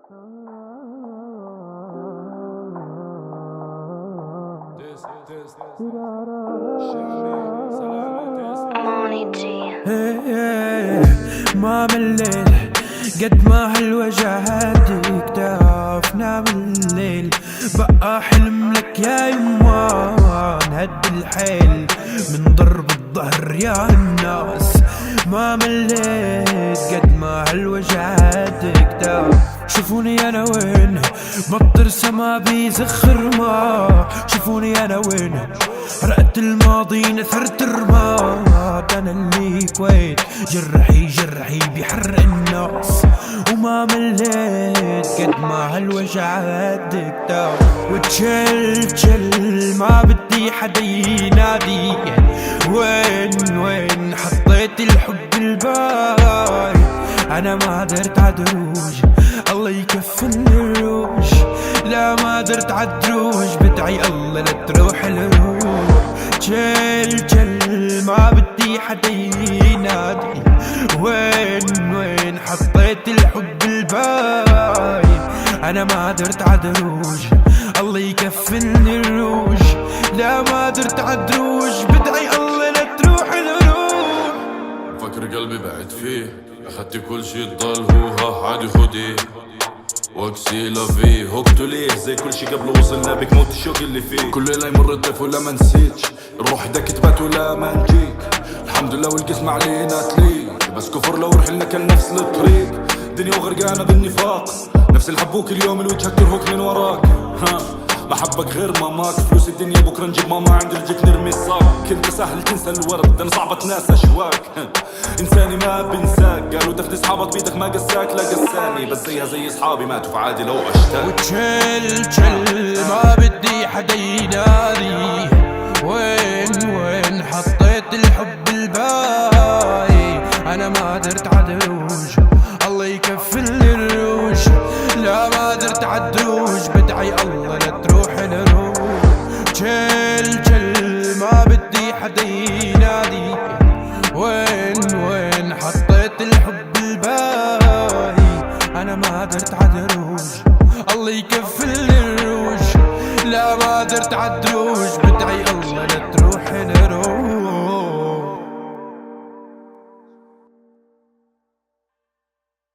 ما مليل قد ما هالوجع هديك تعرفنا بالليل بقى حلم لك يا يمان هد الحيل من ضرب الظهر يا الناس. ما مليت قد ما هالوجع هديك تعرف. شوفوني انا وين مطر سما بيزخر ما. شوفوني انا وين حرقت الماضي نثرت الرماد. انا اللي كويت جرحي بيحرق الناس. وما مليت قد ما هالوجع هدك داو. وتشل ما بدي حدا ينادي وين حطيت الحب الباي. انا ما قدرت عدروج الله يكفني الروج. لا ما قدرت عدروج بدعي الله لا تروح الروح. جل ما بدي حدا ينادي وين حطيت الحب الباي. انا ما قدرت عدروج الله يكفني الروج. لا ما قدرت عدروج بدعي الله لا تروح الروح. فكر قلبي بعد فيه اخدت كل شي ضل هو عادي خديه واكسي لافي هوكتو ليه زي كل شي قبل وصلنا بك موت الشوق اللي فيه. كل ليلة يمر الطيف ولا ما نسيتش الروح داك تبات ولا ما نجيك. الحمد لله والقسم علينا تليك بس كفر لو رحلنا كان نفس الطريق. دنيا وغرقانة بالنفاق نفس الحبوك اليوم الوجهك ترهق من وراك. ما حبك غير ماماك فلوس الدنيا بكرة نجيب ماما عند رجلك نرمي الصاق. كنت سهل تنسى الورد انا صعبة تناسى اشواك. انساني ما بنساك قالوا دفن اصحابك بيدك ما قساك لا قساني بس زيها زي اصحابي ماتوا فعادي لو اشتاق. وتشل ما بدي حدا ينادي وين حطيت الحب الباي. انا ما قدرت عدروج الله يكفلني الروج. لا ما قدرت عدروج بدعي الله لا تروح الروح. جل ما بدي حدا ينادي وين حطيت الحب الباي. انا ما قدرت عدروج الله يكفلني الروج. لا ما قدرت عدروج بدعي الله لا